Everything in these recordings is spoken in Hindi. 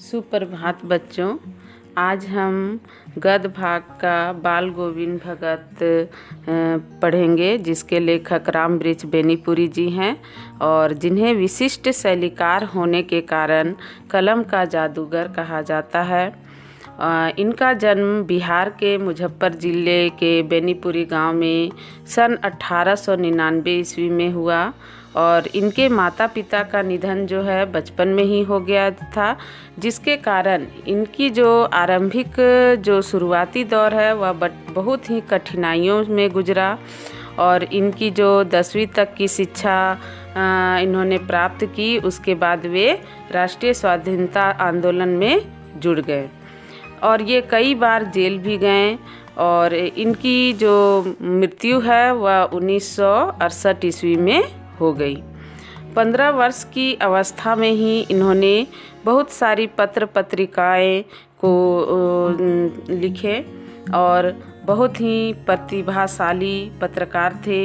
सुप्रभात बच्चों। आज हम गद्य भाग का बाल गोविंद भगत पढ़ेंगे, जिसके लेखक रामवृक्ष बेनीपुरी जी हैं और जिन्हें विशिष्ट शैलीकार होने के कारण कलम का जादूगर कहा जाता है। इनका जन्म बिहार के मुजफ्फर ज़िले के बेनीपुरी गांव में सन 1899 ईस्वी में हुआ और इनके माता पिता का निधन जो है बचपन में ही हो गया था, जिसके कारण इनकी जो आरंभिक जो शुरुआती दौर है वह बहुत ही कठिनाइयों में गुजरा और इनकी जो 10वीं तक की शिक्षा इन्होंने प्राप्त की। उसके बाद वे राष्ट्रीय स्वाधीनता आंदोलन में जुड़ गए और ये कई बार जेल भी गए और इनकी जो मृत्यु है वह 1968 ईस्वी में हो गई। 15 वर्ष की अवस्था में ही इन्होंने बहुत सारी पत्र पत्रिकाएं को लिखे और बहुत ही प्रतिभाशाली पत्रकार थे।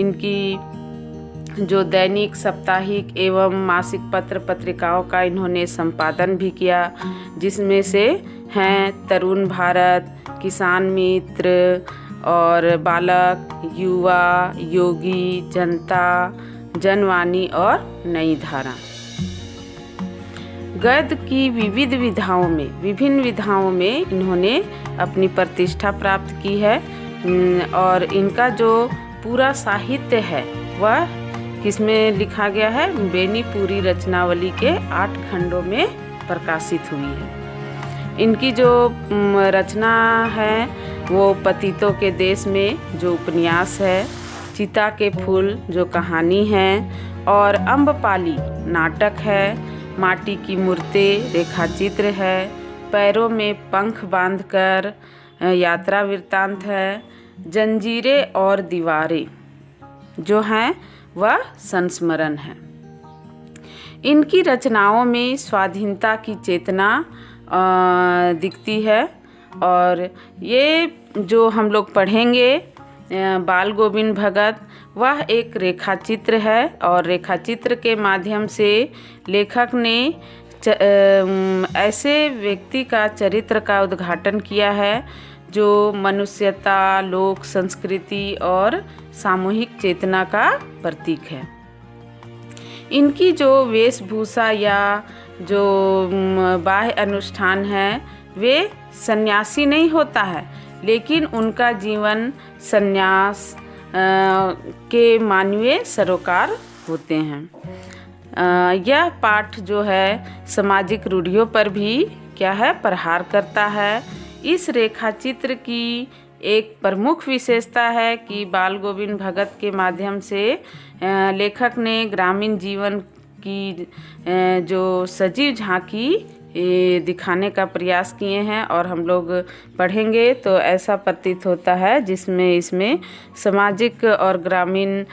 इनकी जो दैनिक, साप्ताहिक एवं मासिक पत्र पत्रिकाओं का इन्होंने संपादन भी किया, जिसमें से हैं तरुण भारत, किसान मित्र और बालक, युवा, योगी, जनता, जनवाणी और नई धारा। गद्य की विभिन्न विधाओं में इन्होंने अपनी प्रतिष्ठा प्राप्त की है और इनका जो पूरा साहित्य है वह किसमें लिखा गया है? बेनीपुरी रचनावली के 8 खंडों में प्रकाशित हुई है। इनकी जो रचना है वो पतितों के देश में जो उपन्यास है, चिता के फूल जो कहानी है और अम्बपाली नाटक है, माटी की मूर्तें रेखाचित्र है, पैरों में पंख बांधकर यात्रा वृत्तांत है, जंजीरें और दीवारें जो हैं वह संस्मरण है। इनकी रचनाओं में स्वाधीनता की चेतना दिखती है और ये जो हम लोग पढ़ेंगे बाल गोविंद भगत, वह एक रेखाचित्र है और रेखाचित्र के माध्यम से लेखक ने ऐसे व्यक्ति का चरित्र का उद्घाटन किया है जो मनुष्यता, लोक संस्कृति और सामूहिक चेतना का प्रतीक है। इनकी जो वेशभूषा या जो बाह्य अनुष्ठान है वे सन्यासी नहीं होता है, लेकिन उनका जीवन सन्यास के मानवीय सरोकार होते हैं। यह पाठ जो है सामाजिक रूढ़ियों पर भी क्या है? प्रहार करता है। इस रेखाचित्र की एक प्रमुख विशेषता है कि बाल गोविंद भगत के माध्यम से लेखक ने ग्रामीण जीवन की जो सजीव झांकी दिखाने का प्रयास किए हैं और हम लोग पढ़ेंगे तो ऐसा प्रतीत होता है जिसमें इसमें सामाजिक और ग्रामीण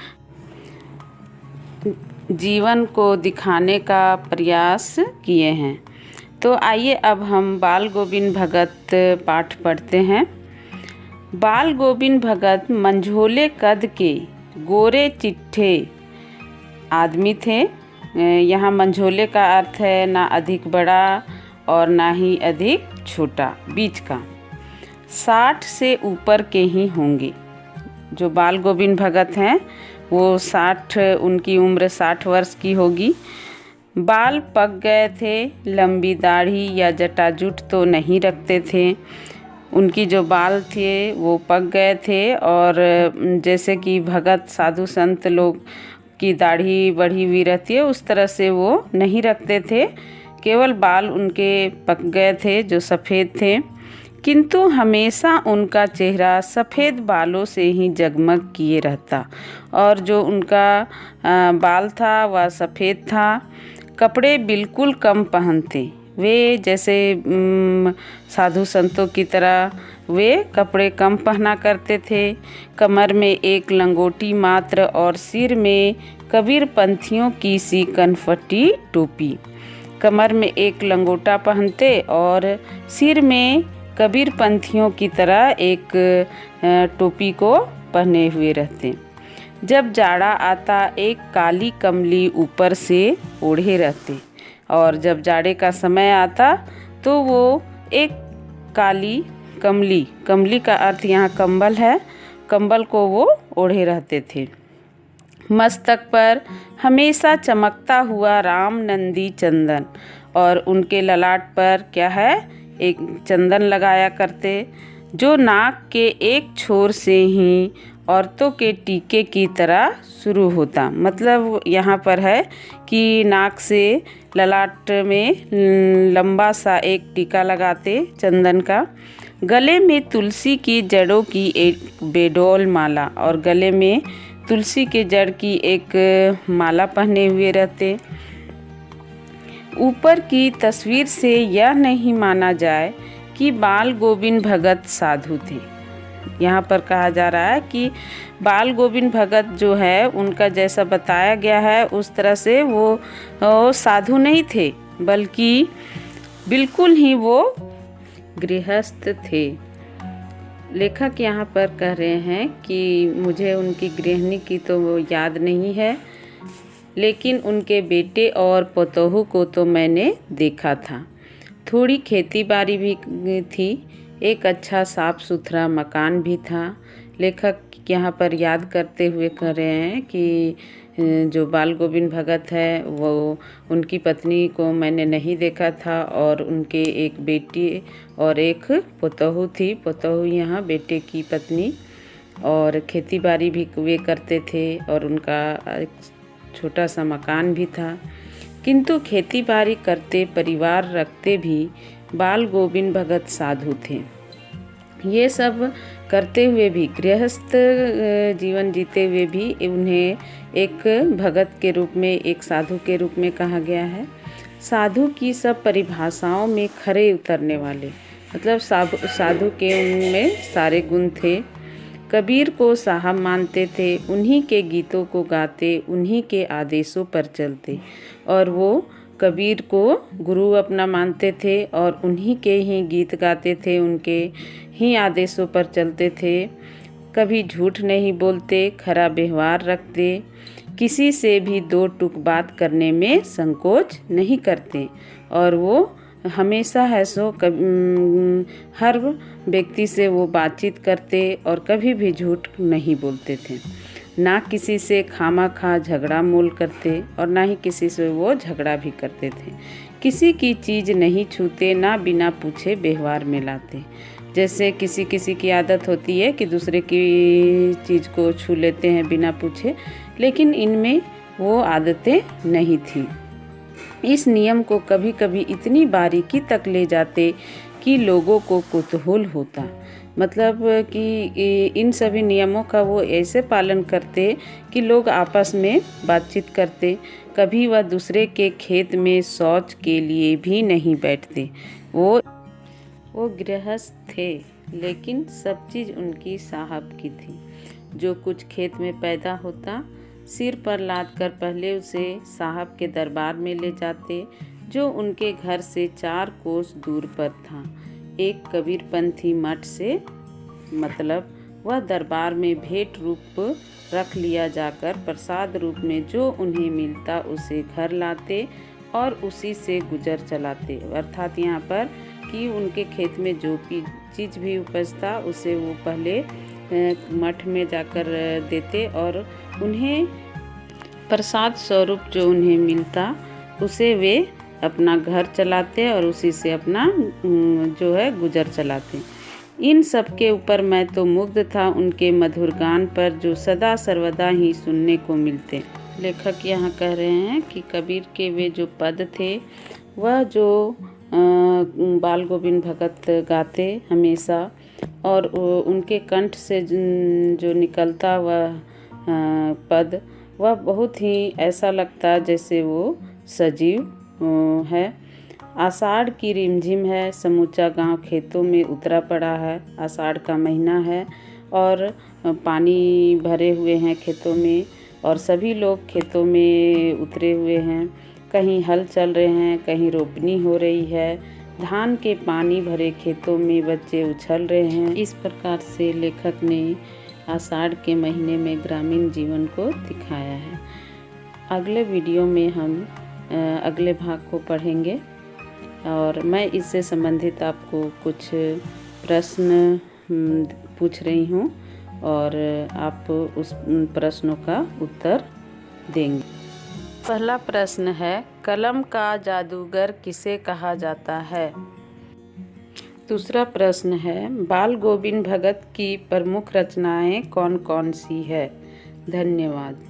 जीवन को दिखाने का प्रयास किए हैं। तो आइए अब हम बाल गोविंद भगत पाठ पढ़ते हैं। बाल गोविंद भगत मंझोले कद के गोरे चिट्ठे आदमी थे। यहाँ मंझोले का अर्थ है ना अधिक बड़ा और ना ही अधिक छोटा, बीच का। 60 से ऊपर के ही होंगे। जो बाल गोविंद भगत हैं वो उनकी उम्र 60 वर्ष की होगी। बाल पक गए थे, लंबी दाढ़ी या जटाजूट तो नहीं रखते थे। उनकी जो बाल थे वो पक गए थे और जैसे कि भगत साधु संत लोग की दाढ़ी बढ़ी हुई रहती है उस तरह से वो नहीं रखते थे। केवल बाल उनके पक गए थे जो सफ़ेद थे, किंतु हमेशा उनका चेहरा सफ़ेद बालों से ही जगमग किए रहता और जो उनका बाल था वह सफ़ेद था। कपड़े बिल्कुल कम पहनते। वे जैसे साधु संतों की तरह वे कपड़े कम पहना करते थे। कमर में एक लंगोटी मात्र और सिर में कबीर पंथियों की सी कनफटी टोपी। कमर में एक लंगोटा पहनते और सिर में कबीर पंथियों की तरह एक टोपी को पहने हुए रहते। जब जाड़ा आता एक काली कमली ऊपर से ओढ़े रहते और जब जाड़े का समय आता तो वो एक काली कमली, कमली का अर्थ यहाँ कंबल है, कंबल को वो ओढ़े रहते थे। मस्तक पर हमेशा चमकता हुआ राम नंदी चंदन, और उनके ललाट पर क्या है, एक चंदन लगाया करते जो नाक के एक छोर से ही औरतों के टीके की तरह शुरू होता। मतलब यहाँ पर है कि नाक से ललाट में लंबा सा एक टीका लगाते चंदन का। गले में तुलसी की जड़ों की एक बेडोल माला, और गले में तुलसी के जड़ की एक माला पहने हुए रहते। ऊपर की तस्वीर से यह नहीं माना जाए कि बाल गोविंद भगत साधु थे। यहाँ पर कहा जा रहा है कि बाल गोविंद भगत जो है उनका जैसा बताया गया है उस तरह से वो साधु नहीं थे, बल्कि बिल्कुल ही वो गृहस्थ थे। लेखक यहाँ पर कह रहे हैं कि मुझे उनकी गृहिणी की तो वो याद नहीं है, लेकिन उनके बेटे और पतोहू को तो मैंने देखा था। थोड़ी खेती बाड़ी भी थी, एक अच्छा साफ सुथरा मकान भी था। लेखक यहाँ पर याद करते हुए कह रहे हैं कि जो बाल गोविंद भगत है वो उनकी पत्नी को मैंने नहीं देखा था, और उनके एक बेटी और एक पतोहू थी। पतोहू यहाँ बेटे की पत्नी, और खेती बाड़ी भी वे करते थे, और उनका एक छोटा सा मकान भी था। किंतु खेती बाड़ी करते, परिवार रखते भी बाल गोविंद भगत साधु थे। ये सब करते हुए भी, गृहस्थ जीवन जीते हुए भी उन्हें एक भगत के रूप में, एक साधु के रूप में कहा गया है। साधु की सब परिभाषाओं में खरे उतरने वाले, मतलब साधु के उनमें सारे गुण थे। कबीर को साहब मानते थे, उन्हीं के गीतों को गाते, उन्हीं के आदेशों पर चलते, और वो कबीर को गुरु अपना मानते थे और उन्हीं के ही गीत गाते थे, उनके ही आदेशों पर चलते थे। कभी झूठ नहीं बोलते, खरा व्यवहार रखते, किसी से भी दो टूक बात करने में संकोच नहीं करते, और वो हमेशा है सो हर व्यक्ति से वो बातचीत करते और कभी भी झूठ नहीं बोलते थे। ना किसी से खामा-खा झगड़ा मोल करते, और ना ही किसी से वो झगड़ा भी करते थे। किसी की चीज़ नहीं छूते, ना बिना पूछे व्यवहार में लाते। जैसे किसी किसी की आदत होती है कि दूसरे की चीज़ को छू लेते हैं बिना पूछे, लेकिन इनमें वो आदतें नहीं थी। इस नियम को कभी कभी इतनी बारीकी तक ले जाते कि लोगों को कुतूहल होता। मतलब कि इन सभी नियमों का वो ऐसे पालन करते कि लोग आपस में बातचीत करते। कभी वह दूसरे के खेत में शौच के लिए भी नहीं बैठते। वो गृहस्थ थे, लेकिन सब चीज़ उनकी साहब की थी। जो कुछ खेत में पैदा होता, सिर पर लाद कर पहले उसे साहब के दरबार में ले जाते, जो उनके घर से 4 कोस दूर पर था। एक कबीरपंथी मठ से, मतलब वह दरबार में भेंट रूप रख लिया जाकर प्रसाद रूप में जो उन्हें मिलता उसे घर लाते और उसी से गुजर चलाते। अर्थात यहाँ पर कि उनके खेत में जो चीज़ भी उपजता उसे वो पहले मठ में जाकर देते, और उन्हें प्रसाद स्वरूप जो उन्हें मिलता उसे वे अपना घर चलाते और उसी से अपना जो है गुजर चलाते। इन सब के ऊपर मैं तो मुग्ध था, उनके मधुर गान पर जो सदा सर्वदा ही सुनने को मिलते। लेखक यहाँ कह रहे हैं कि कबीर के वे जो पद थे वह जो बाल गोविंद भगत गाते हमेशा, और उनके कंठ से जो निकलता वह पद वह बहुत ही ऐसा लगता जैसे वो सजीव है। आषाढ़ की रिमझिम है, समूचा गांव खेतों में उतरा पड़ा है। आषाढ़ का महीना है और पानी भरे हुए हैं खेतों में, और सभी लोग खेतों में उतरे हुए हैं। कहीं हल चल रहे हैं, कहीं रोपनी हो रही है। धान के पानी भरे खेतों में बच्चे उछल रहे हैं। इस प्रकार से लेखक ने आषाढ़ के महीने में ग्रामीण जीवन को दिखाया है। अगले वीडियो में हम अगले भाग को पढ़ेंगे और मैं इससे संबंधित आपको कुछ प्रश्न पूछ रही हूँ और आप उस प्रश्नों का उत्तर देंगे। पहला प्रश्न है, कलम का जादूगर किसे कहा जाता है? दूसरा प्रश्न है, बाल गोविंद भगत की प्रमुख रचनाएं कौन कौन सी है? धन्यवाद।